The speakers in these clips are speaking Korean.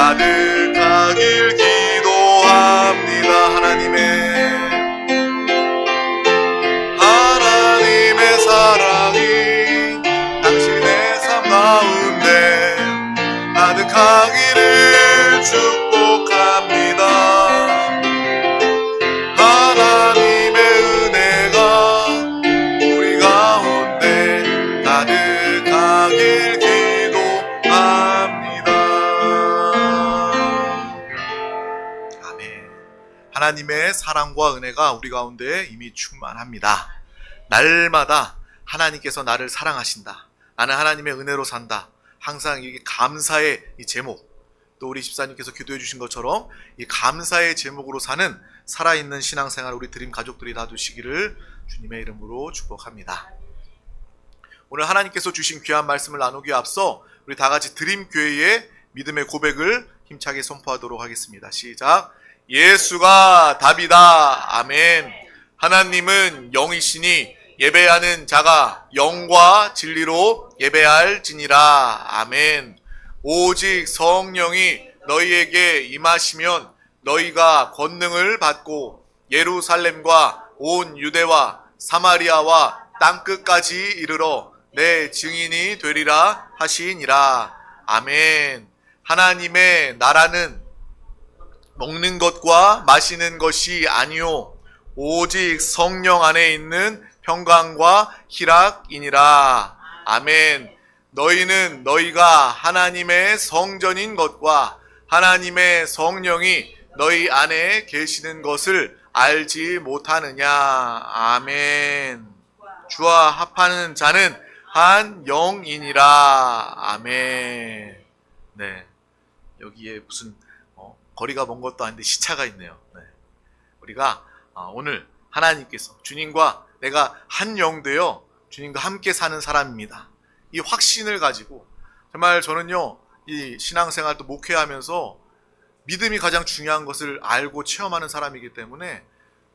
가득하길 기도합니다. 하나님의 사랑이 당신의 삶 가운데 가득하기를 축복합니다. 하나님의 은혜가 우리 가운데 가득하길 기도합니다. 아멘. 하나님의 사랑과 은혜가 우리 가운데 이미 충만합니다. 날마다 하나님께서 나를 사랑하신다. 나는 하나님의 은혜로 산다. 항상 이게 감사의 이 제목, 또 우리 집사님께서 기도해 주신 것처럼 이 감사의 제목으로 사는 살아있는 신앙생활 우리 드림 가족들이 다 되시기를 주님의 이름으로 축복합니다. 오늘 하나님께서 주신 귀한 말씀을 나누기에 앞서 우리 다 같이 드림 교회의 믿음의 고백을 힘차게 선포하도록 하겠습니다. 시작. 예수가 답이다. 아멘. 하나님은 영이시니 예배하는 자가 영과 진리로 예배할지니라. 아멘. 오직 성령이 너희에게 임하시면 너희가 권능을 받고 예루살렘과 온 유대와 사마리아와 땅끝까지 이르러 내 증인이 되리라 하시니라. 아멘. 하나님의 나라는 먹는 것과 마시는 것이 아니요 오직 성령 안에 있는 평강과 희락이니라. 아멘. 너희는 너희가 하나님의 성전인 것과 하나님의 성령이 너희 안에 계시는 것을 알지 못하느냐. 아멘. 주와 합하는 자는 한 영이니라. 아멘. 네. 여기에 무슨 거리가 먼 것도 아닌데 시차가 있네요. 네. 우리가 오늘 하나님께서 주님과 내가 한 영 되어 주님과 함께 사는 사람입니다. 이 확신을 가지고 정말 저는요, 이 신앙생활도 목회하면서 믿음이 가장 중요한 것을 알고 체험하는 사람이기 때문에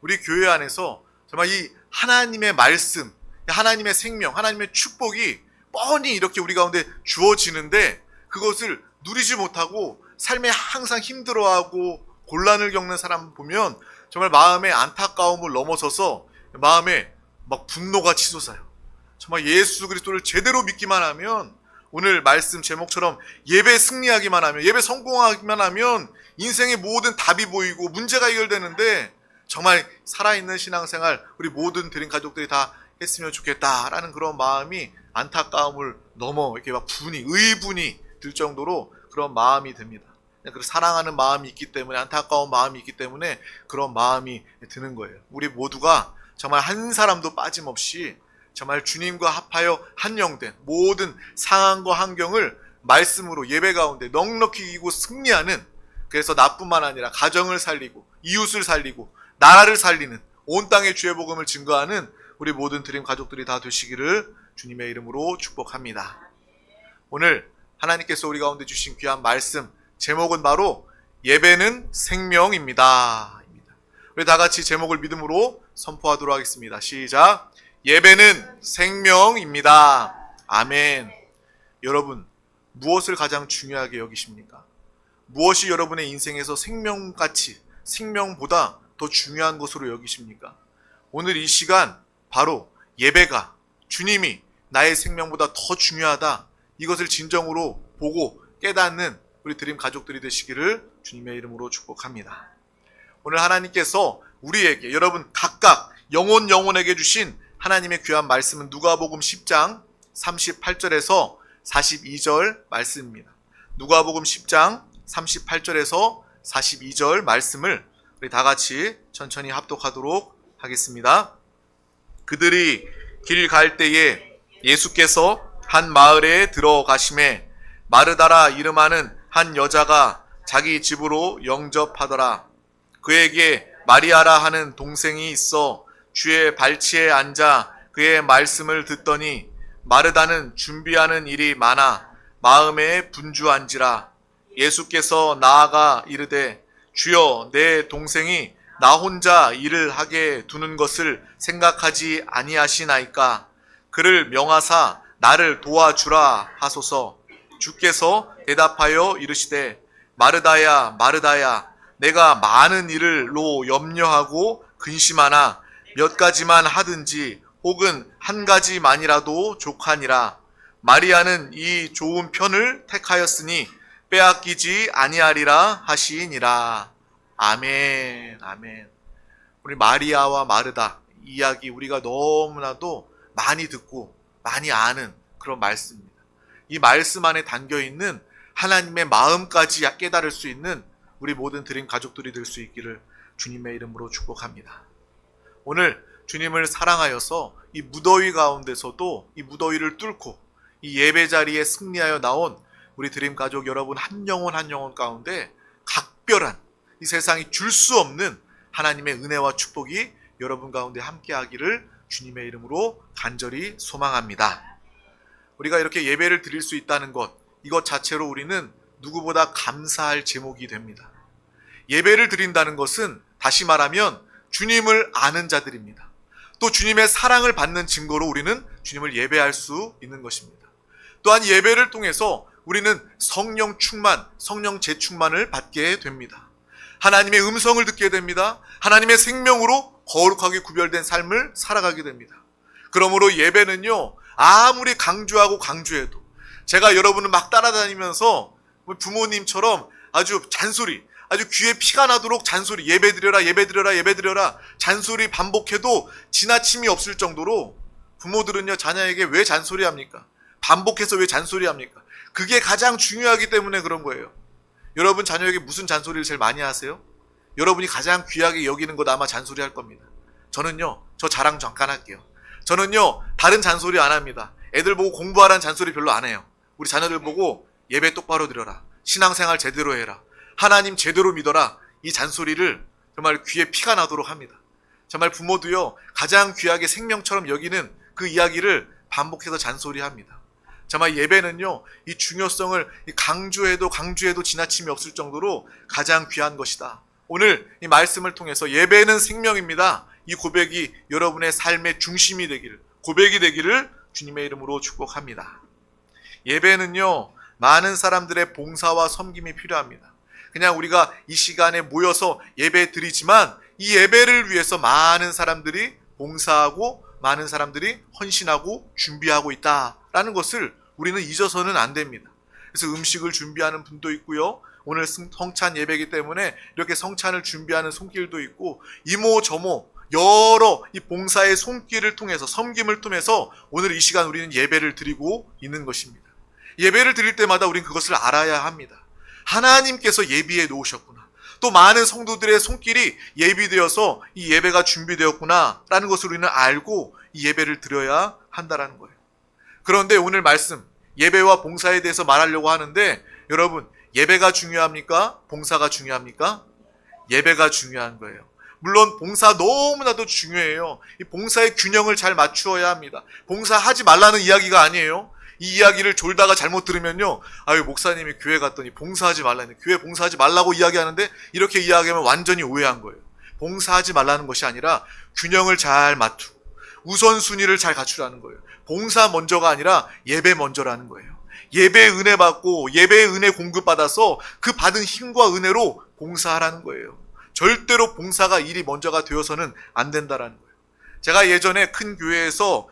우리 교회 안에서 정말 이 하나님의 말씀, 하나님의 생명, 하나님의 축복이 뻔히 이렇게 우리 가운데 주어지는데 그것을 누리지 못하고 삶에 항상 힘들어하고 곤란을 겪는 사람 보면 정말 마음의 안타까움을 넘어서서 마음에 막 분노가 치솟아요. 정말 예수 그리스도를 제대로 믿기만 하면, 오늘 말씀 제목처럼 예배 승리하기만 하면, 예배 성공하기만 하면 인생의 모든 답이 보이고 문제가 해결되는데, 정말 살아있는 신앙생활 우리 모든 드림 가족들이 다 했으면 좋겠다라는 그런 마음이 안타까움을 넘어 이렇게 막 의분이 들 정도로 그런 마음이 듭니다. 사랑하는 마음이 있기 때문에, 안타까운 마음이 있기 때문에 그런 마음이 드는 거예요. 우리 모두가 정말 한 사람도 빠짐없이 정말 주님과 합하여 한 영된 모든 상황과 환경을 말씀으로 예배 가운데 넉넉히 이기고 승리하는, 그래서 나뿐만 아니라 가정을 살리고 이웃을 살리고 나라를 살리는, 온 땅의 주의 복음을 증거하는 우리 모든 드림 가족들이 다 되시기를 주님의 이름으로 축복합니다. 오늘 하나님께서 우리 가운데 주신 귀한 말씀 제목은 바로 예배는 생명입니다. 우리 다 같이 제목을 믿음으로 선포하도록 하겠습니다. 시작. 예배는 생명입니다. 아멘. 여러분, 무엇을 가장 중요하게 여기십니까? 무엇이 여러분의 인생에서 생명같이, 생명보다 더 중요한 것으로 여기십니까? 오늘 이 시간 바로 예배가, 주님이 나의 생명보다 더 중요하다, 이것을 진정으로 보고 깨닫는 우리 드림 가족들이 되시기를 주님의 이름으로 축복합니다. 오늘 하나님께서 우리에게, 여러분 각각 영혼에게 주신 하나님의 귀한 말씀은 누가복음 10장 38절에서 42절 말씀입니다. 누가복음 10장 38절에서 42절 말씀을 우리 다 같이 천천히 합독하도록 하겠습니다. 그들이 길 갈 때에 예수께서 한 마을에 들어가심에 마르다라 이름하는 한 여자가 자기 집으로 영접하더라. 그에게 마리아라 하는 동생이 있어 주의 발치에 앉아 그의 말씀을 듣더니 마르다는 준비하는 일이 많아 마음에 분주한지라. 예수께서 나아가 이르되 주여, 내 동생이 나 혼자 일을 하게 두는 것을 생각하지 아니하시나이까. 그를 명하사 나를 도와주라 하소서. 주께서 대답하여 이르시되 마르다야, 마르다야, 내가 많은 일을로 염려하고 근심하나 몇 가지만 하든지 혹은 한 가지만이라도 족하니라. 마리아는 이 좋은 편을 택하였으니 빼앗기지 아니하리라 하시니라. 아멘, 아멘. 우리 마리아와 마르다 이야기 우리가 너무나도 많이 듣고 많이 아는 그런 말씀입니다. 이 말씀 안에 담겨 있는 하나님의 마음까지 깨달을 수 있는 우리 모든 드림 가족들이 될 수 있기를 주님의 이름으로 축복합니다. 오늘 주님을 사랑하여서 이 무더위 가운데서도 이 무더위를 뚫고 이 예배 자리에 승리하여 나온 우리 드림 가족 여러분 한 영혼 한 영혼 가운데 각별한 이 세상이 줄 수 없는 하나님의 은혜와 축복이 여러분 가운데 함께하기를 주님의 이름으로 간절히 소망합니다. 우리가 이렇게 예배를 드릴 수 있다는 것, 이것 자체로 우리는 누구보다 감사할 제목이 됩니다. 예배를 드린다는 것은 다시 말하면 주님을 아는 자들입니다. 또 주님의 사랑을 받는 증거로 우리는 주님을 예배할 수 있는 것입니다. 또한 예배를 통해서 우리는 성령 충만, 성령 재충만을 받게 됩니다. 하나님의 음성을 듣게 됩니다. 하나님의 생명으로 거룩하게 구별된 삶을 살아가게 됩니다. 그러므로 예배는요, 아무리 강조하고 강조해도 제가 여러분을 막 따라다니면서 부모님처럼 아주 잔소리, 아주 귀에 피가 나도록 잔소리, 예배드려라, 예배드려라, 예배드려라 잔소리 반복해도 지나침이 없을 정도로 부모들은요, 자녀에게 왜 잔소리합니까? 반복해서 왜 잔소리합니까? 그게 가장 중요하기 때문에 그런 거예요. 여러분 자녀에게 무슨 잔소리를 제일 많이 하세요? 여러분이 가장 귀하게 여기는 것 아마 잔소리 할 겁니다. 저는요, 저 자랑 잠깐 할게요. 저는요, 다른 잔소리 안 합니다. 애들 보고 공부하라는 잔소리 별로 안 해요. 우리 자녀들 보고 예배 똑바로 드려라, 신앙생활 제대로 해라, 하나님 제대로 믿어라, 이 잔소리를 정말 귀에 피가 나도록 합니다. 정말 부모도요, 가장 귀하게 생명처럼 여기는 그 이야기를 반복해서 잔소리합니다. 정말 예배는요, 이 중요성을 강조해도 지나침이 없을 정도로 가장 귀한 것이다. 오늘 이 말씀을 통해서 예배는 생명입니다. 이 고백이 여러분의 삶의 중심이 되기를, 고백이 되기를 주님의 이름으로 축복합니다. 예배는요, 많은 사람들의 봉사와 섬김이 필요합니다. 그냥 우리가 이 시간에 모여서 예배 드리지만 이 예배를 위해서 많은 사람들이 봉사하고 많은 사람들이 헌신하고 준비하고 있다라는 것을 우리는 잊어서는 안 됩니다. 그래서 음식을 준비하는 분도 있고요. 오늘 성찬 예배이기 때문에 이렇게 성찬을 준비하는 손길도 있고 이모저모 여러 이 봉사의 손길을 통해서 섬김을 통해서 오늘 이 시간 우리는 예배를 드리고 있는 것입니다. 예배를 드릴 때마다 우리는 그것을 알아야 합니다. 하나님께서 예비해 놓으셨구나. 또 많은 성도들의 손길이 예비되어서 이 예배가 준비되었구나 라는 것을 우리는 알고 이 예배를 드려야 한다는 거예요. 그런데 오늘 말씀 예배와 봉사에 대해서 말하려고 하는데 여러분, 예배가 중요합니까? 봉사가 중요합니까? 예배가 중요한 거예요. 물론 봉사 너무나도 중요해요. 이 봉사의 균형을 잘 맞추어야 합니다. 봉사하지 말라는 이야기가 아니에요. 이 이야기를 졸다가 잘못 들으면요, 아유 목사님이 교회 갔더니 봉사하지 말라는, 교회 봉사하지 말라고 이야기하는데 이렇게 이야기하면 완전히 오해한 거예요. 봉사하지 말라는 것이 아니라 균형을 잘 맞추고 우선순위를 잘 갖추라는 거예요. 봉사 먼저가 아니라 예배 먼저라는 거예요. 예배의 은혜 받고 예배의 은혜 공급받아서 그 받은 힘과 은혜로 봉사하라는 거예요. 절대로 봉사가 일이 먼저가 되어서는 안 된다라는 거예요. 제가 예전에 큰 교회에서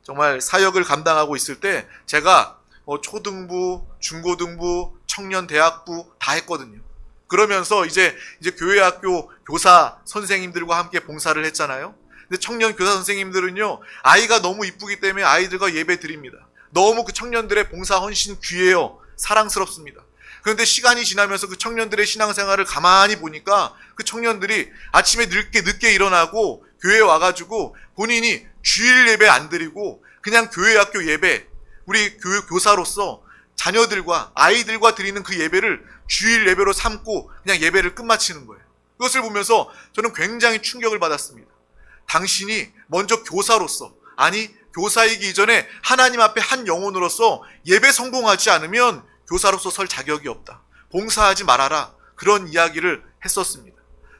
정말 사역을 감당하고 있을 때 제가 초등부, 중고등부, 청년대학부 다 했거든요. 그러면서 이제 교회 학교 교사 선생님들과 함께 봉사를 했잖아요. 근데 청년 교사 선생님들은요, 아이가 너무 이쁘기 때문에 아이들과 예배 드립니다. 너무 그 청년들의 봉사 헌신 귀해요. 사랑스럽습니다. 그런데 시간이 지나면서 그 청년들의 신앙생활을 가만히 보니까 그 청년들이 아침에 늦게 일어나고 교회에 와가지고 본인이 주일 예배 안 드리고 그냥 교회 학교 예배, 우리 교회 교사로서 자녀들과 아이들과 드리는 그 예배를 주일 예배로 삼고 그냥 예배를 끝마치는 거예요. 그것을 보면서 저는 굉장히 충격을 받았습니다. 당신이 먼저 교사로서, 아니 교사이기 이전에 하나님 앞에 한 영혼으로서 예배 성공하지 않으면 교사로서 설 자격이 없다. 봉사하지 말아라. 그런 이야기를 했었습니다.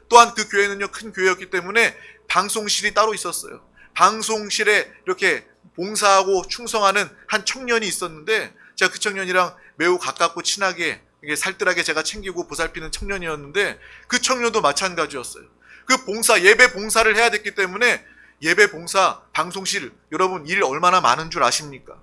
또한 그 교회는요, 큰 교회였기 때문에 방송실이 따로 있었어요. 방송실에 이렇게 봉사하고 충성하는 한 청년이 있었는데 제가 그 청년이랑 매우 가깝고 친하게 이게 살뜰하게 제가 챙기고 보살피는 청년이었는데 그 청년도 마찬가지였어요. 그 봉사, 예배 봉사를 해야 됐기 때문에 예배 봉사, 방송실, 여러분 일 얼마나 많은 줄 아십니까?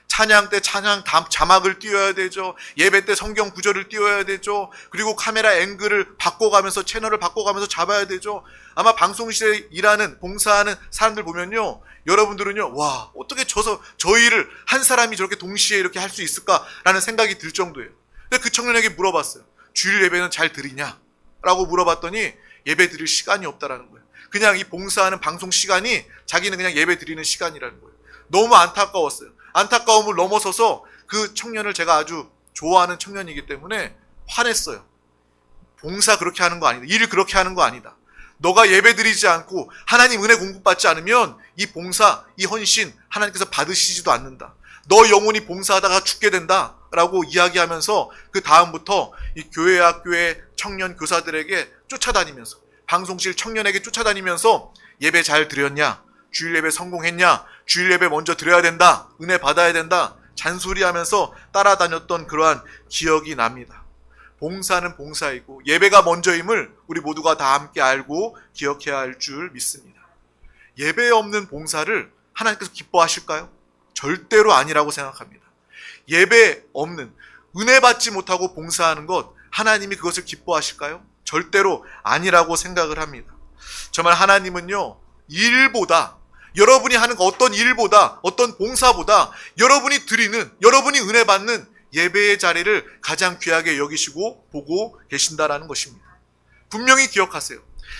찬양 때 찬양 자막을 띄워야 되죠. 예배 때 성경 구절을 띄워야 되죠. 그리고 카메라 앵글을 바꿔가면서 채널을 바꿔가면서 잡아야 되죠. 아마 방송실에 일하는 봉사하는 사람들 보면요, 여러분들은요, 와, 어떻게 저 일을 한 사람이 저렇게 동시에 이렇게 할 수 있을까라는 생각이 들 정도예요. 근데 그 청년에게 물어봤어요. 주일 예배는 잘 드리냐? 라고 물어봤더니 예배 드릴 시간이 없다라는 거예요. 그냥 이 봉사하는 방송 시간이 자기는 그냥 예배 드리는 시간이라는 거예요. 너무 안타까웠어요. 안타까움을 넘어서서 그 청년을 제가 아주 좋아하는 청년이기 때문에 화냈어요. 봉사 그렇게 하는 거 아니다. 일 그렇게 하는 거 아니다. 너가 예배드리지 않고 하나님 은혜 공급받지 않으면 이 봉사, 이 헌신 하나님께서 받으시지도 않는다. 너 영혼이 봉사하다가 죽게 된다 라고 이야기하면서 그 다음부터 이 교회 학교의 청년 교사들에게 쫓아다니면서, 방송실 청년에게 쫓아다니면서 예배 잘 드렸냐? 주일 예배 성공했냐? 주일 예배 먼저 드려야 된다. 은혜 받아야 된다. 잔소리하면서 따라다녔던 그러한 기억이 납니다. 봉사는 봉사이고 예배가 먼저임을 우리 모두가 다 함께 알고 기억해야 할 줄 믿습니다. 예배 없는 봉사를 하나님께서 기뻐하실까요? 절대로 아니라고 생각합니다. 예배 없는, 은혜 받지 못하고 봉사하는 것, 하나님이 그것을 기뻐하실까요? 절대로 아니라고 생각을 합니다. 정말 하나님은요, 일보다, 여러분이 하는 어떤 일보다, 어떤 봉사보다 여러분이 드리는, 여러분이 은혜 받는 예배의 자리를 가장 귀하게 여기시고 보고 계신다라는 것입니다. 분명히 기억하세요.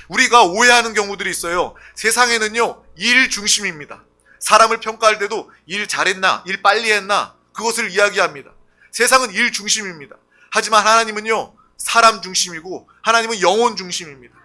우리가 오해하는 경우들이 있어요. 세상에는요, 일 중심입니다. 사람을 평가할 때도 일 잘했나, 일 빨리 했나, 그것을 이야기합니다. 세상은 일 중심입니다. 하지만 하나님은요, 사람 중심이고 하나님은 영혼 중심입니다.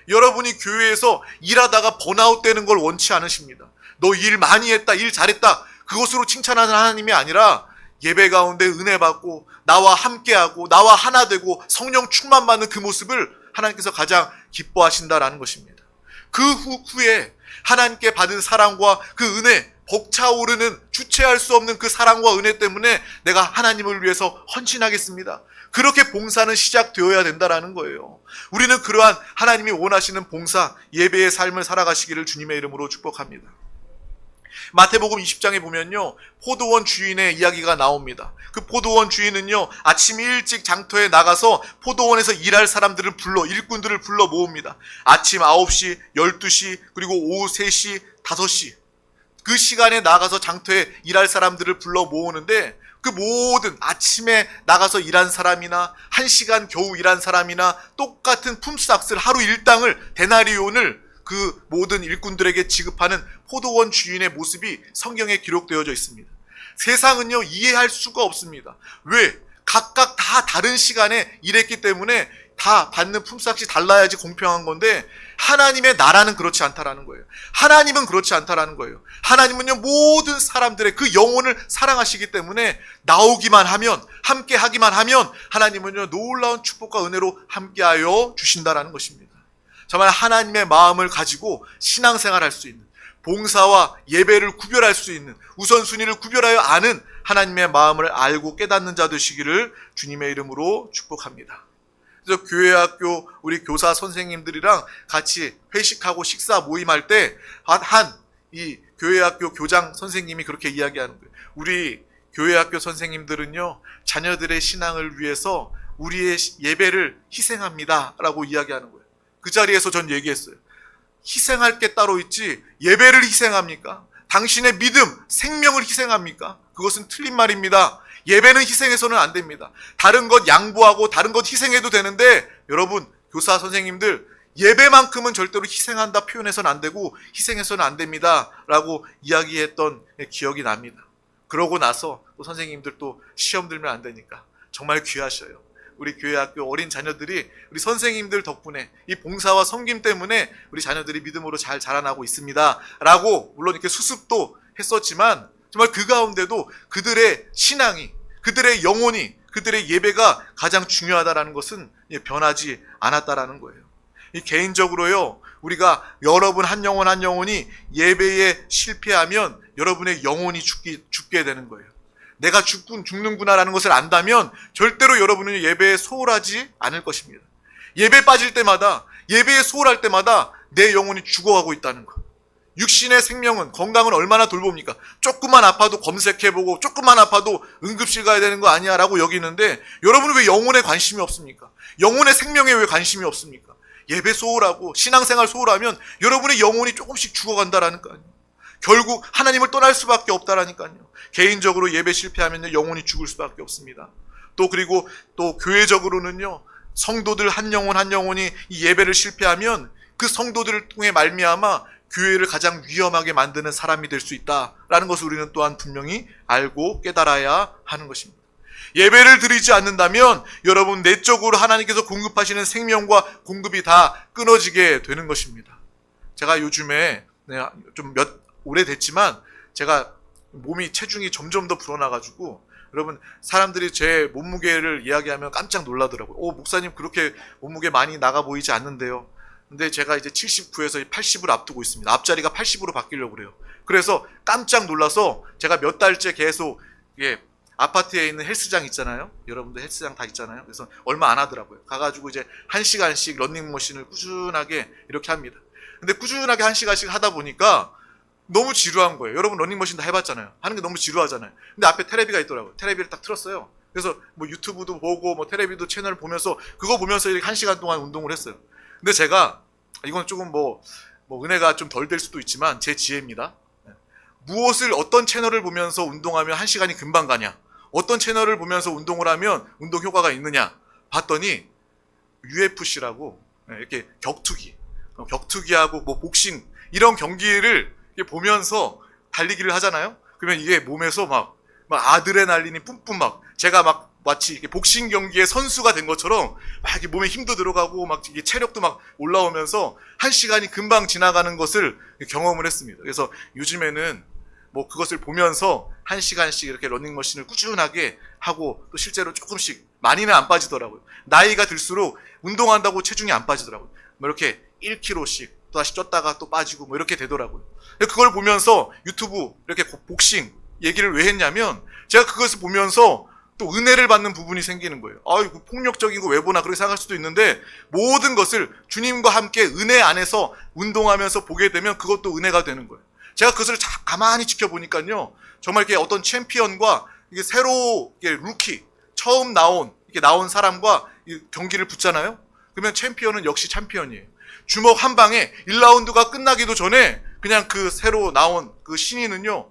여러분이 교회에서 일하다가 번아웃 되는 걸 원치 않으십니다. 너 일 많이 했다, 일 잘했다, 그것으로 칭찬하는 하나님이 아니라 예배 가운데 은혜 받고 나와 함께하고 나와 하나 되고 성령 충만받는 그 모습을 하나님께서 가장 기뻐하신다라는 것입니다. 그 후에 하나님께 받은 사랑과 그 은혜, 벅차오르는 주체할 수 없는 그 사랑과 은혜 때문에 내가 하나님을 위해서 헌신하겠습니다. 그렇게 봉사는 시작되어야 된다라는 거예요. 우리는 그러한 하나님이 원하시는 봉사, 예배의 삶을 살아가시기를 주님의 이름으로 축복합니다. 마태복음 20장에 보면요, 포도원 주인의 이야기가 나옵니다. 그 포도원 주인은요, 아침 일찍 장터에 나가서 포도원에서 일할 사람들을 일꾼들을 불러 모읍니다. 아침 9시, 12시, 그리고 오후 3시, 5시 그 시간에 나가서 장터에 일할 사람들을 불러 모으는데, 그 모든 아침에 나가서 일한 사람이나 1시간 겨우 일한 사람이나 똑같은 품삯을, 하루 일당을, 데나리온을 그 모든 일꾼들에게 지급하는 포도원 주인의 모습이 성경에 기록되어져 있습니다. 세상은요, 이해할 수가 없습니다. 왜? 각각 다 다른 시간에 일했기 때문에 다 받는 품삯이 달라야지 공평한 건데, 하나님의 나라는 그렇지 않다라는 거예요. 하나님은 그렇지 않다라는 거예요. 하나님은요, 모든 사람들의 그 영혼을 사랑하시기 때문에 나오기만 하면, 함께 하기만 하면 하나님은요, 놀라운 축복과 은혜로 함께하여 주신다라는 것입니다. 정말 하나님의 마음을 가지고 신앙생활할 수 있는, 봉사와 예배를 구별할 수 있는, 우선순위를 구별하여 아는 하나님의 마음을 알고 깨닫는 자 되시기를 주님의 이름으로 축복합니다. 그래서 교회 학교 우리 교사 선생님들이랑 같이 회식하고 식사 모임할 때 이 교회 학교 교장 선생님이 그렇게 이야기하는 거예요. 우리 교회 학교 선생님들은요, 자녀들의 신앙을 위해서 우리의 예배를 희생합니다 라고 이야기하는 거예요. 그 자리에서 전 얘기했어요. 희생할 게 따로 있지 예배를 희생합니까? 당신의 믿음, 생명을 희생합니까? 그것은 틀린 말입니다. 예배는 희생해서는 안 됩니다. 다른 것 양보하고 다른 것 희생해도 되는데, 여러분 교사 선생님들, 예배만큼은 절대로 희생한다 표현해서는 안 되고 희생해서는 안 됩니다 라고 이야기했던 기억이 납니다. 그러고 나서 또 선생님들 또 시험 들면 안 되니까 정말 귀하셔요. 우리 교회 학교 어린 자녀들이 우리 선생님들 덕분에, 이 봉사와 섬김 때문에 우리 자녀들이 믿음으로 잘 자라나고 있습니다 라고 물론 이렇게 수습도 했었지만, 정말 그 가운데도 그들의 신앙이, 그들의 영혼이, 그들의 예배가 가장 중요하다라는 것은 변하지 않았다라는 거예요. 개인적으로요, 우리가 여러분 한 영혼 한 영혼이 예배에 실패하면 여러분의 영혼이 죽게 되는 거예요. 내가 죽는구나라는 것을 안다면 절대로 여러분은 예배에 소홀하지 않을 것입니다. 예배 빠질 때마다, 예배에 소홀할 때마다 내 영혼이 죽어가고 있다는 것. 육신의 생명은, 건강은 얼마나 돌봅니까? 조금만 아파도 검색해보고 조금만 아파도 응급실 가야 되는 거 아니야 라고 여기는데, 여러분은 왜 영혼에 관심이 없습니까? 영혼의 생명에 왜 관심이 없습니까? 예배 소홀하고 신앙생활 소홀하면 여러분의 영혼이 조금씩 죽어간다라는 거 아니에요. 결국 하나님을 떠날 수밖에 없다라니까요. 개인적으로 예배 실패하면 영혼이 죽을 수밖에 없습니다. 그리고 또 교회적으로는요, 성도들 한 영혼 한 영혼이 이 예배를 실패하면 그 성도들을 통해 말미암아 교회를 가장 위험하게 만드는 사람이 될 수 있다라는 것을 우리는 또한 분명히 알고 깨달아야 하는 것입니다. 예배를 드리지 않는다면 여러분 내적으로 하나님께서 공급하시는 생명과 공급이 다 끊어지게 되는 것입니다. 제가 요즘에 좀 오래됐지만 제가 몸이 체중이 점점 더 불어나가지고, 여러분 사람들이 제 몸무게를 이야기하면 깜짝 놀라더라고요. 목사님 그렇게 몸무게 많이 나가 보이지 않는데요. 근데 제가 이제 79에서 80을 앞두고 있습니다. 앞자리가 80으로 바뀌려고 그래요. 그래서 깜짝 놀라서 제가 몇 달째 계속 아파트에 있는 헬스장 있잖아요. 여러분들 헬스장 다 있잖아요. 그래서 얼마 안 하더라고요. 가가지고 이제 1시간씩 러닝머신을 꾸준하게 이렇게 합니다. 근데 꾸준하게 1시간씩 하다 보니까 너무 지루한 거예요. 여러분 러닝머신 다 해봤잖아요. 하는 게 너무 지루하잖아요. 근데 앞에 테레비가 있더라고요. 테레비를 딱 틀었어요. 그래서 뭐 유튜브도 보고 뭐 테레비도 채널 보면서 그거 보면서 이렇게 1시간 동안 운동을 했어요. 근데 제가, 이건 조금 뭐 은혜가 좀 덜 될 수도 있지만 제 지혜입니다. 무엇을, 어떤 채널을 보면서 운동하면 1시간이 금방 가냐, 어떤 채널을 보면서 운동을 하면 운동 효과가 있느냐 봤더니 UFC라고 이렇게 격투기하고 뭐 복싱 이런 경기를 보면서 달리기를 하잖아요. 그러면 이게 몸에서 막 아드레날린이 뿜뿜 제가 마치 이렇게 복싱 경기의 선수가 된 것처럼 막 이렇게 몸에 힘도 들어가고 막 이게 체력도 막 올라오면서 1시간이 금방 지나가는 것을 경험을 했습니다. 그래서 요즘에는 뭐 그것을 보면서 1시간씩 이렇게 러닝머신을 꾸준하게 하고, 또 실제로 조금씩, 많이는 안 빠지더라고요. 나이가 들수록 운동한다고 체중이 안 빠지더라고요. 뭐 이렇게 1kg씩 또 다시 쪘다가 또 빠지고 뭐 이렇게 되더라고요. 그걸 보면서 유튜브 이렇게 복싱 얘기를 왜 했냐면, 제가 그것을 보면서 또 은혜를 받는 부분이 생기는 거예요. 이거 폭력적인 거 왜 보나 그렇게 생각할 수도 있는데, 모든 것을 주님과 함께 은혜 안에서 운동하면서 보게 되면 그것도 은혜가 되는 거예요. 제가 그것을 가만히 지켜보니까요, 정말 이렇게 어떤 챔피언과 이게 새로 루키 처음 나온 사람과 경기를 붙잖아요. 그러면 챔피언은 역시 챔피언이에요. 주먹 한 방에 1라운드가 끝나기도 전에 그냥 그 새로 나온 그 신인은요,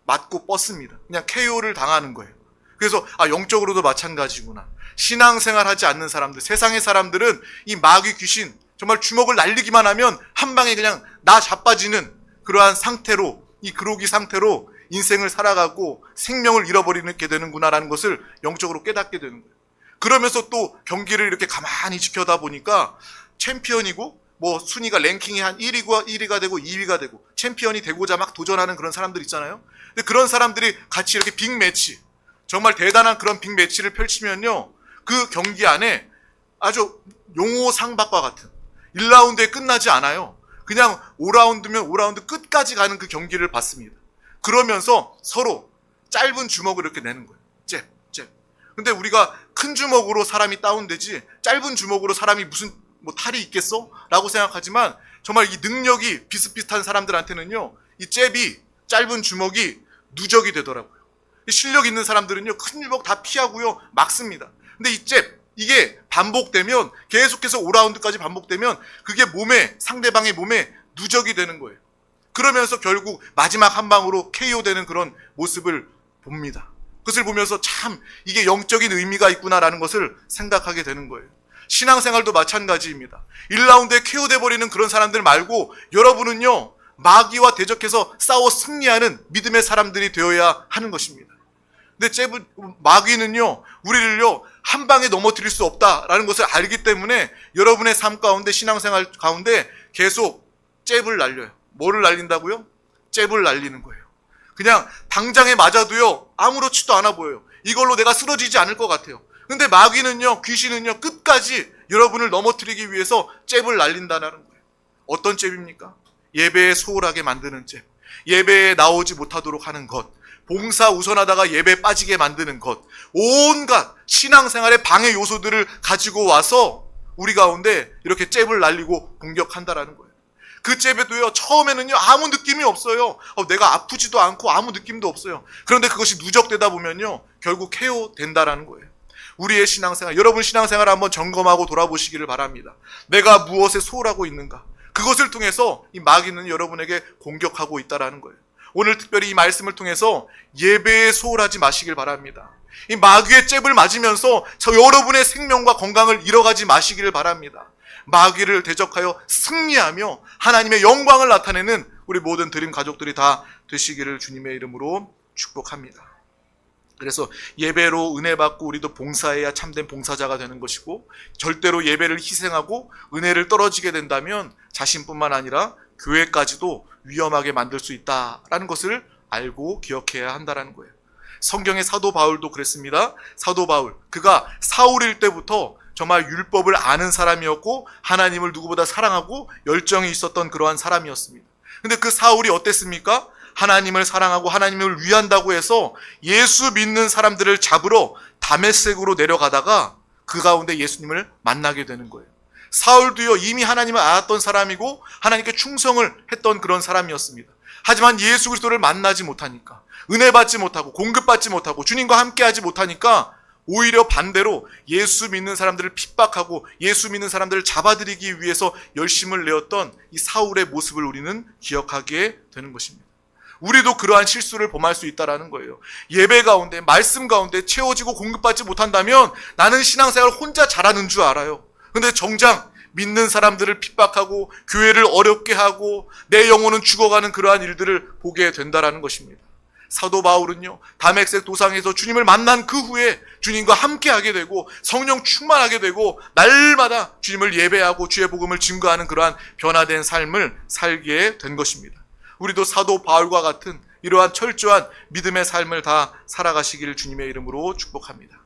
맞고 뻗습니다. 그냥 KO를 당하는 거예요. 그래서 영적으로도 마찬가지구나. 신앙생활 하지 않는 사람들, 세상의 사람들은 이 마귀 귀신 정말 주먹을 날리기만 하면 한 방에 그냥 나 자빠지는 그러한 상태로, 이 그로기 상태로 인생을 살아가고 생명을 잃어버리게 되는구나라는 것을 영적으로 깨닫게 되는 거예요. 그러면서 또 경기를 이렇게 가만히 지켜다 보니까 챔피언이고 뭐 순위가 랭킹이 한 1위가 되고 2위가 되고 챔피언이 되고자 막 도전하는 그런 사람들 있잖아요. 근데 그런 사람들이 같이 이렇게 빅매치, 정말 대단한 그런 빅매치를 펼치면요, 그 경기 안에 아주 용호상박과 같은 1라운드에 끝나지 않아요. 그냥 5라운드면 5라운드 끝까지 가는 그 경기를 봤습니다. 그러면서 서로 짧은 주먹을 이렇게 내는 거예요. 잽. 근데 우리가 큰 주먹으로 사람이 다운되지 짧은 주먹으로 사람이 무슨 뭐 탈이 있겠어? 라고 생각하지만, 정말 이 능력이 비슷비슷한 사람들한테는요, 이 잽이, 짧은 주먹이 누적이 되더라고요. 실력 있는 사람들은요, 큰 주먹 다 피하고요, 막습니다. 근데 이 잽, 이게 반복되면, 계속해서 5라운드까지 반복되면 그게 상대방의 몸에 누적이 되는 거예요. 그러면서 결국 마지막 한 방으로 KO 되는 그런 모습을 봅니다. 그것을 보면서 참 이게 영적인 의미가 있구나라는 것을 생각하게 되는 거예요. 신앙생활도 마찬가지입니다. 1라운드에 KO 돼버리는 그런 사람들 말고, 여러분은요, 마귀와 대적해서 싸워 승리하는 믿음의 사람들이 되어야 하는 것입니다. 근데 마귀는요, 우리를요, 한 방에 넘어뜨릴 수 없다라는 것을 알기 때문에 여러분의 삶 가운데, 신앙생활 가운데 계속 잽을 날려요. 뭐를 날린다고요? 잽을 날리는 거예요. 그냥 당장에 맞아도요, 아무렇지도 않아 보여요. 이걸로 내가 쓰러지지 않을 것 같아요. 근데 마귀는요, 귀신은요, 끝까지 여러분을 넘어뜨리기 위해서 잽을 날린다는 거예요. 어떤 잽입니까? 예배에 소홀하게 만드는 잽, 예배에 나오지 못하도록 하는 것, 봉사 우선하다가 예배 빠지게 만드는 것, 온갖 신앙생활의 방해 요소들을 가지고 와서 우리 가운데 이렇게 잽을 날리고 공격한다라는 거예요. 그 잽에도요, 처음에는요, 아무 느낌이 없어요. 내가 아프지도 않고 아무 느낌도 없어요. 그런데 그것이 누적되다 보면요, 결국 KO 된다라는 거예요. 우리의 신앙생활, 여러분 신앙생활 한번 점검하고 돌아보시기를 바랍니다. 내가 무엇에 소홀하고 있는가? 그것을 통해서 이 마귀는 여러분에게 공격하고 있다라는 거예요. 오늘 특별히 이 말씀을 통해서 예배에 소홀하지 마시길 바랍니다. 이 마귀의 잽을 맞으면서 여러분의 생명과 건강을 잃어가지 마시기를 바랍니다. 마귀를 대적하여 승리하며 하나님의 영광을 나타내는 우리 모든 드림 가족들이 다 되시기를 주님의 이름으로 축복합니다. 그래서 예배로 은혜 받고 우리도 봉사해야 참된 봉사자가 되는 것이고, 절대로 예배를 희생하고 은혜를 떨어지게 된다면 자신뿐만 아니라 교회까지도 위험하게 만들 수 있다라는 것을 알고 기억해야 한다는 거예요. 성경의 사도 바울도 그랬습니다. 사도 바울, 그가 사울일 때부터 정말 율법을 아는 사람이었고 하나님을 누구보다 사랑하고 열정이 있었던 그러한 사람이었습니다. 근데 그 사울이 어땠습니까? 하나님을 사랑하고 하나님을 위한다고 해서 예수 믿는 사람들을 잡으러 다메섹으로 내려가다가 그 가운데 예수님을 만나게 되는 거예요. 사울도요, 이미 하나님을 알았던 사람이고 하나님께 충성을 했던 그런 사람이었습니다. 하지만 예수 그리스도를 만나지 못하니까, 은혜 받지 못하고 공급받지 못하고 주님과 함께하지 못하니까 오히려 반대로 예수 믿는 사람들을 핍박하고 예수 믿는 사람들을 잡아들이기 위해서 열심을 내었던 이 사울의 모습을 우리는 기억하게 되는 것입니다. 우리도 그러한 실수를 범할 수 있다는 거예요. 예배 가운데, 말씀 가운데 채워지고 공급받지 못한다면 나는 신앙생활 혼자 잘하는 줄 알아요. 근데 정작 믿는 사람들을 핍박하고 교회를 어렵게 하고 내 영혼은 죽어가는 그러한 일들을 보게 된다는 것입니다. 사도 바울은요, 다메섹 도상에서 주님을 만난 그 후에 주님과 함께하게 되고 성령 충만하게 되고 날마다 주님을 예배하고 주의 복음을 증거하는 그러한 변화된 삶을 살게 된 것입니다. 우리도 사도 바울과 같은 이러한 철저한 믿음의 삶을 다 살아가시기를 주님의 이름으로 축복합니다.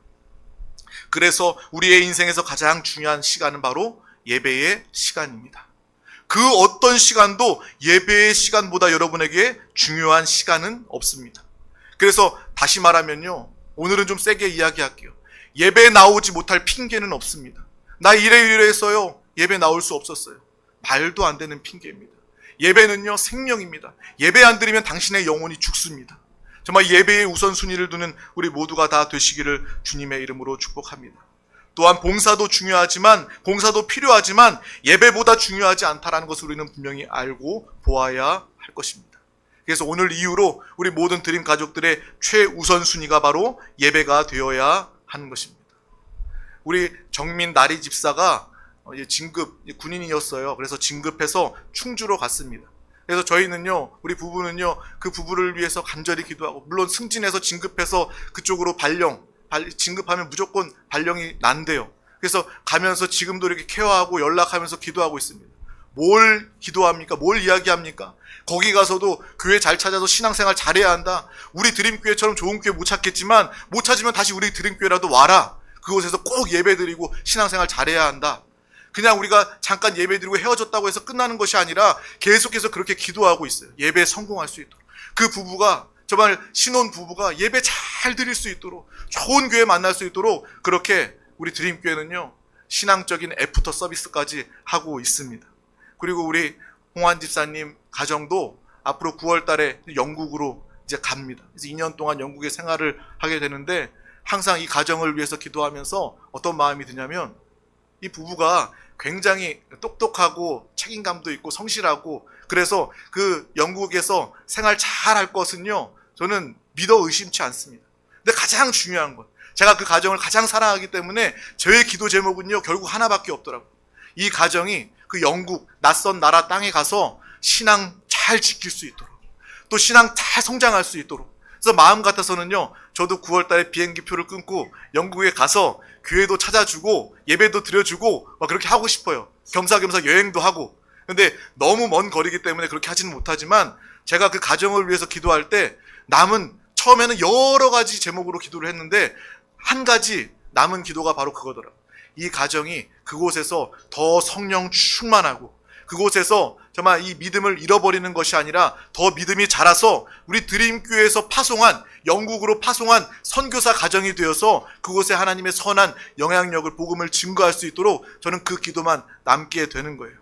그래서 우리의 인생에서 가장 중요한 시간은 바로 예배의 시간입니다. 그 어떤 시간도 예배의 시간보다 여러분에게 중요한 시간은 없습니다. 그래서 다시 말하면요, 오늘은 좀 세게 이야기할게요. 예배에 나오지 못할 핑계는 없습니다. 나 이래서요 예배 나올 수 없었어요. 말도 안 되는 핑계입니다. 예배는요 생명입니다. 예배 안 드리면 당신의 영혼이 죽습니다. 정말 예배의 우선순위를 두는 우리 모두가 다 되시기를 주님의 이름으로 축복합니다. 또한 봉사도 중요하지만, 봉사도 필요하지만 예배보다 중요하지 않다라는 것을 우리는 분명히 알고 보아야 할 것입니다. 그래서 오늘 이후로 우리 모든 드림 가족들의 최우선순위가 바로 예배가 되어야 하는 것입니다. 우리 정민 나리 집사가 진급 군인이었어요. 그래서 진급해서 충주로 갔습니다. 그래서 저희는요, 우리 부부는요, 그 부부를 위해서 간절히 기도하고, 물론 승진해서 진급해서 그쪽으로 진급하면 무조건 발령이 난대요. 그래서 가면서 지금도 이렇게 케어하고 연락하면서 기도하고 있습니다. 뭘 기도합니까? 뭘 이야기합니까? 거기 가서도 교회 잘 찾아서 신앙생활 잘해야 한다. 우리 드림교회처럼 좋은 교회 못 찾겠지만 못 찾으면 다시 우리 드림교회라도 와라. 그곳에서 꼭 예배드리고 신앙생활 잘해야 한다. 그냥 우리가 잠깐 예배드리고 헤어졌다고 해서 끝나는 것이 아니라 계속해서 그렇게 기도하고 있어요. 예배에 성공할 수 있도록. 그 부부가, 정말 신혼 부부가 예배 잘 드릴 수 있도록, 좋은 교회 만날 수 있도록 그렇게 우리 드림교회는요 신앙적인 애프터 서비스까지 하고 있습니다. 그리고 우리 홍환 집사님 가정도 앞으로 9월 달에 영국으로 이제 갑니다. 그래서 2년 동안 영국에 생활을 하게 되는데, 항상 이 가정을 위해서 기도하면서 어떤 마음이 드냐면, 이 부부가 굉장히 똑똑하고 책임감도 있고 성실하고, 그래서 그 영국에서 생활 잘 할 것은요 저는 믿어 의심치 않습니다. 근데 가장 중요한 건, 제가 그 가정을 가장 사랑하기 때문에 저의 기도 제목은요 결국 하나밖에 없더라고요. 이 가정이 그 영국 낯선 나라 땅에 가서 신앙 잘 지킬 수 있도록, 또 신앙 잘 성장할 수 있도록. 그래서 마음 같아서는요 저도 9월 달에 비행기표를 끊고 영국에 가서 교회도 찾아주고 예배도 드려주고 막 그렇게 하고 싶어요. 겸사겸사 여행도 하고. 근데 너무 먼 거리기 때문에 그렇게 하지는 못하지만, 제가 그 가정을 위해서 기도할 때 남은, 처음에는 여러 가지 제목으로 기도를 했는데 한 가지 남은 기도가 바로 그거더라고요. 이 가정이 그곳에서 더 성령 충만하고, 그곳에서 정말 이 믿음을 잃어버리는 것이 아니라 더 믿음이 자라서 우리 드림교회에서 파송한, 영국으로 파송한 선교사 가정이 되어서 그곳에 하나님의 선한 영향력을, 복음을 증거할 수 있도록 저는 그 기도만 남게 되는 거예요.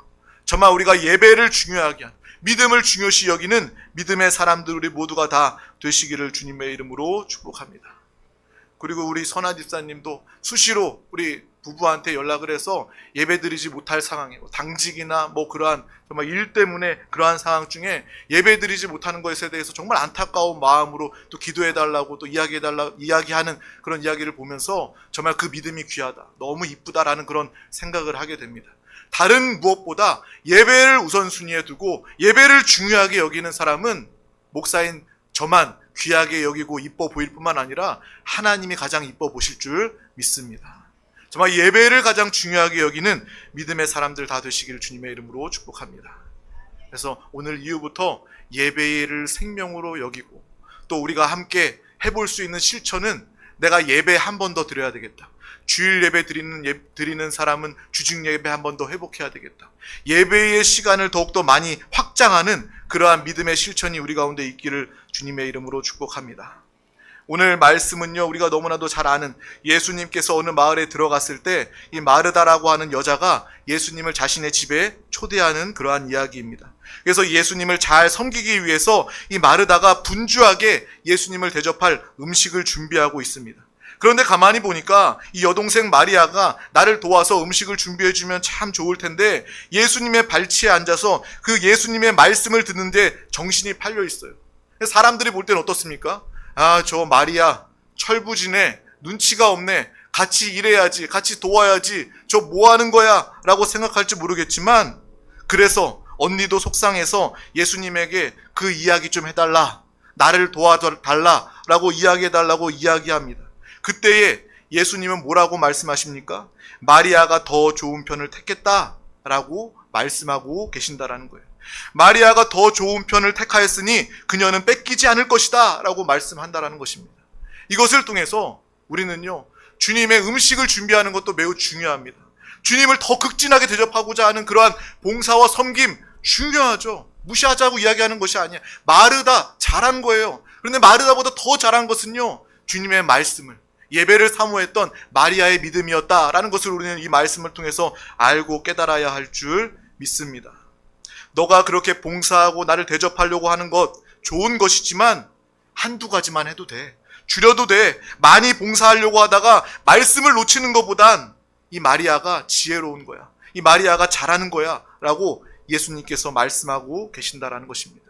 정말 우리가 예배를 중요하게 하는, 믿음을 중요시 여기는 믿음의 사람들 우리 모두가 다 되시기를 주님의 이름으로 축복합니다. 그리고 우리 선아 집사님도 수시로 우리 부부한테 연락을 해서 예배드리지 못할 상황에, 당직이나 그러한 정말 일 때문에 그러한 상황 중에 예배드리지 못하는 것에 대해서 정말 안타까운 마음으로 또 기도해달라고 또 이야기하는 그런 이야기를 보면서 정말 그 믿음이 귀하다, 너무 이쁘다라는 그런 생각을 하게 됩니다. 다른 무엇보다 예배를 우선순위에 두고 예배를 중요하게 여기는 사람은 목사인 저만 귀하게 여기고 이뻐 보일 뿐만 아니라 하나님이 가장 이뻐 보실 줄 믿습니다. 정말 예배를 가장 중요하게 여기는 믿음의 사람들 다 되시기를 주님의 이름으로 축복합니다. 그래서 오늘 이후부터 예배를 생명으로 여기고 또 우리가 함께 해볼 수 있는 실천은 내가 예배 한 번 더 드려야 되겠다. 주일 예배 드리는 사람은 주중 예배 한 번 더 회복해야 되겠다. 예배의 시간을 더욱더 많이 확장하는 그러한 믿음의 실천이 우리 가운데 있기를 주님의 이름으로 축복합니다. 오늘 말씀은요, 우리가 너무나도 잘 아는 예수님께서 어느 마을에 들어갔을 때 이 마르다라고 하는 여자가 예수님을 자신의 집에 초대하는 그러한 이야기입니다. 그래서 예수님을 잘 섬기기 위해서 이 마르다가 분주하게 예수님을 대접할 음식을 준비하고 있습니다. 그런데 가만히 보니까 이 여동생 마리아가 나를 도와서 음식을 준비해주면 참 좋을 텐데 예수님의 발치에 앉아서 그 예수님의 말씀을 듣는데 정신이 팔려 있어요. 사람들이 볼 때는 어떻습니까? 아, 저 마리아 철부지네, 눈치가 없네, 같이 일해야지, 같이 도와야지, 저 뭐 하는 거야? 라고 생각할지 모르겠지만, 그래서 언니도 속상해서 예수님에게 그 이야기 좀 해달라, 나를 도와달라 라고 이야기해달라고 이야기합니다. 그때에 예수님은 뭐라고 말씀하십니까? 마리아가 더 좋은 편을 택했다라고 말씀하고 계신다라는 거예요. 마리아가 더 좋은 편을 택하였으니 그녀는 뺏기지 않을 것이다 라고 말씀한다라는 것입니다. 이것을 통해서 우리는요, 주님의 음식을 준비하는 것도 매우 중요합니다. 주님을 더 극진하게 대접하고자 하는 그러한 봉사와 섬김 중요하죠. 무시하자고 이야기하는 것이 아니에요. 마르다 잘한 거예요. 그런데 마르다보다 더 잘한 것은요, 주님의 말씀을, 예배를 사모했던 마리아의 믿음이었다라는 것을 우리는 이 말씀을 통해서 알고 깨달아야 할 줄 믿습니다. 너가 그렇게 봉사하고 나를 대접하려고 하는 것 좋은 것이지만 한두 가지만 해도 돼. 줄여도 돼. 많이 봉사하려고 하다가 말씀을 놓치는 것보단 이 마리아가 지혜로운 거야, 이 마리아가 잘하는 거야 라고 예수님께서 말씀하고 계신다라는 것입니다.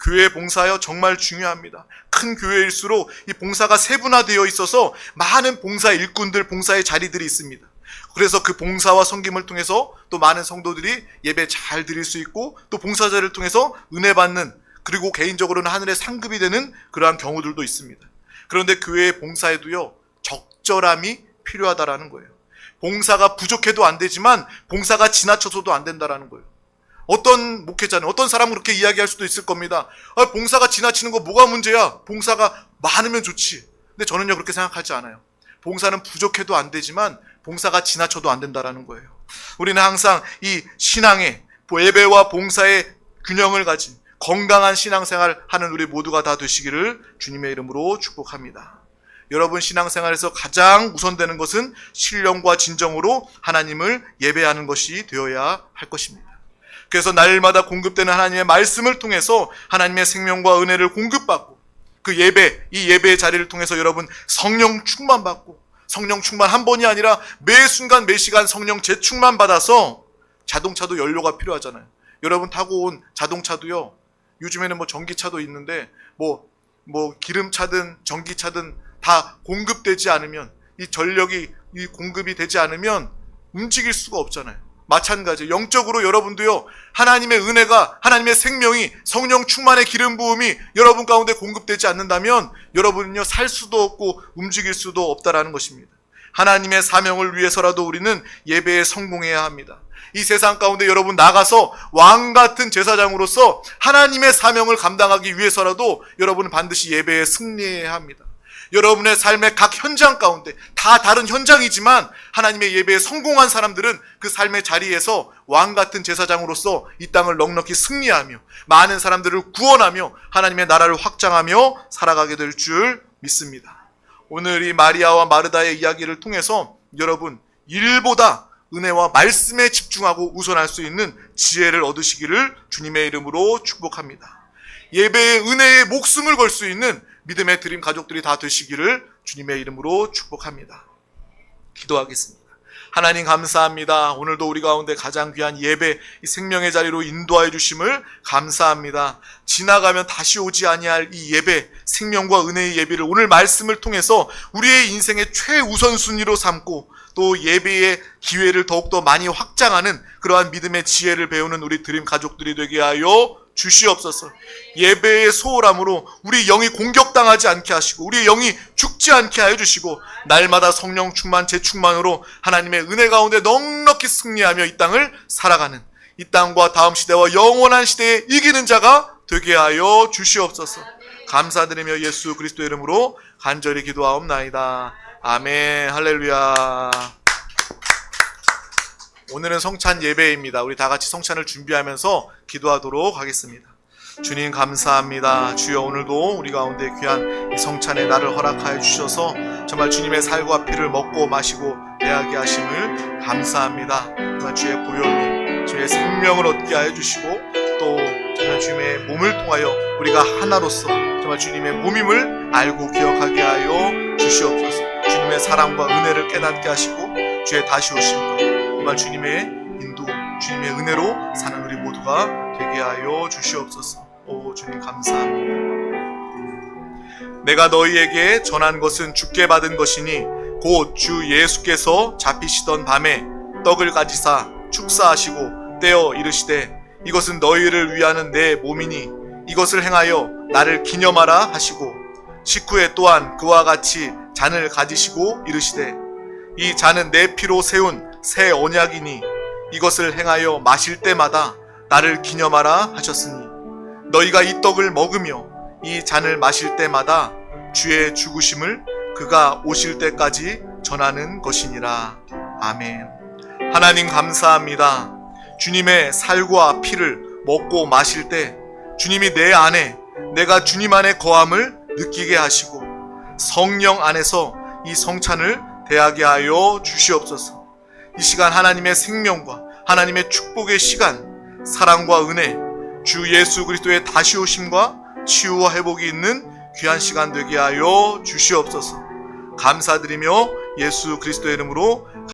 교회 봉사요, 정말 중요합니다. 큰 교회일수록 이 봉사가 세분화되어 있어서 많은 봉사 일꾼들, 봉사의 자리들이 있습니다. 그래서 그 봉사와 섬김을 통해서 또 많은 성도들이 예배 잘 드릴 수 있고 또 봉사자를 통해서 은혜 받는, 그리고 개인적으로는 하늘의 상급이 되는 그러한 경우들도 있습니다. 그런데 교회의 봉사에도요, 적절함이 필요하다라는 거예요. 봉사가 부족해도 안 되지만 봉사가 지나쳐서도 안 된다라는 거예요. 어떤 목회자는, 어떤 사람은 그렇게 이야기할 수도 있을 겁니다. 아, 봉사가 지나치는 거 뭐가 문제야? 봉사가 많으면 좋지. 근데 저는요, 그렇게 생각하지 않아요. 봉사는 부족해도 안 되지만 봉사가 지나쳐도 안 된다라는 거예요. 우리는 항상 이 신앙의, 예배와 봉사의 균형을 가진 건강한 신앙생활 하는 우리 모두가 다 되시기를 주님의 이름으로 축복합니다. 여러분 신앙생활에서 가장 우선되는 것은 신령과 진정으로 하나님을 예배하는 것이 되어야 할 것입니다. 그래서 날마다 공급되는 하나님의 말씀을 통해서 하나님의 생명과 은혜를 공급받고 그 예배, 이 예배의 자리를 통해서 여러분 성령 충만받고, 성령 충만 한 번이 아니라 매 순간 매 시간 성령 재충만 받아서, 자동차도 연료가 필요하잖아요. 여러분 타고 온 자동차도요, 요즘에는 전기차도 있는데 기름차든 전기차든 다 공급되지 않으면, 이 전력이 공급이 되지 않으면 움직일 수가 없잖아요. 마찬가지 영적으로 여러분도요, 하나님의 은혜가, 하나님의 생명이, 성령 충만의 기름 부음이 여러분 가운데 공급되지 않는다면 여러분은요, 살 수도 없고 움직일 수도 없다라는 것입니다. 하나님의 사명을 위해서라도 우리는 예배에 성공해야 합니다. 이 세상 가운데 여러분 나가서 왕같은 제사장으로서 하나님의 사명을 감당하기 위해서라도 여러분은 반드시 예배에 승리해야 합니다. 여러분의 삶의 각 현장 가운데 다 다른 현장이지만 하나님의 예배에 성공한 사람들은 그 삶의 자리에서 왕같은 제사장으로서 이 땅을 넉넉히 승리하며 많은 사람들을 구원하며 하나님의 나라를 확장하며 살아가게 될 줄 믿습니다. 오늘 이 마리아와 마르다의 이야기를 통해서 여러분 일보다 은혜와 말씀에 집중하고 우선할 수 있는 지혜를 얻으시기를 주님의 이름으로 축복합니다. 예배에 은혜에 목숨을 걸 수 있는 믿음의 드림 가족들이 다 되시기를 주님의 이름으로 축복합니다. 기도하겠습니다. 하나님 감사합니다. 오늘도 우리 가운데 가장 귀한 예배, 이 생명의 자리로 인도하여 주심을 감사합니다. 지나가면 다시 오지 아니할 이 예배, 생명과 은혜의 예배를 오늘 말씀을 통해서 우리의 인생의 최우선순위로 삼고 또 예배의 기회를 더욱더 많이 확장하는 그러한 믿음의 지혜를 배우는 우리 드림 가족들이 되게 하여 주시옵소서. 예배의 소홀함으로 우리 영이 공격당하지 않게 하시고 우리 영이 죽지 않게 하여 주시고 날마다 성령 충만 재충만으로 하나님의 은혜 가운데 넉넉히 승리하며 이 땅을 살아가는 이 땅과 다음 시대와 영원한 시대에 이기는 자가 되게 하여 주시옵소서. 감사드리며 예수 그리스도의 이름으로 간절히 기도하옵나이다. 아멘. 할렐루야. 오늘은 성찬 예배입니다. 우리 다 같이 성찬을 준비하면서 기도하도록 하겠습니다. 주님 감사합니다. 주여 오늘도 우리 가운데 귀한 이 성찬의 날을 허락하여 주셔서 정말 주님의 살과 피를 먹고 마시고 대하게 하심을 감사합니다. 정말 주의 보혈로 주의 생명을 얻게 하여 주시고 또 정말 주님의 몸을 통하여 우리가 하나로서 정말 주님의 몸임을 알고 기억하게 하여 주시옵소서. 주님의 사랑과 은혜를 깨닫게 하시고 주의 다시 오심과 정말 주님의 인도, 주님의 은혜로 사는 우리 모두가 되게 하여 주시옵소서. 오 주님 감사합니다. 내가 너희에게 전한 것은 주께 받은 것이니 곧 주 예수께서 잡히시던 밤에 떡을 가지사 축사하시고 떼어 이르시되 이것은 너희를 위하는 내 몸이니 이것을 행하여 나를 기념하라 하시고 식후에 또한 그와 같이 잔을 가지시고 이르시되 이 잔은 내 피로 세운 새 언약이니 이것을 행하여 마실 때마다 나를 기념하라 하셨으니 너희가 이 떡을 먹으며 이 잔을 마실 때마다 주의 죽으심을 그가 오실 때까지 전하는 것이니라. 아멘. 하나님 감사합니다. 주님의 살과 피를 먹고 마실 때 주님이 내 안에 내가 주님 안에 거함을 느끼게 하시고 성령 안에서 이 성찬을 대하게 하여 주시옵소서. 이 시간 하나님의 생명과 하나님의 축복의 시간, 사랑과 은혜, 주 예수 그리스도의 다시 오심과 치유와 회복이 있는 귀한 시간 되게 하여 주시옵소서. 감사드리며 예수 그리스도의 이름으로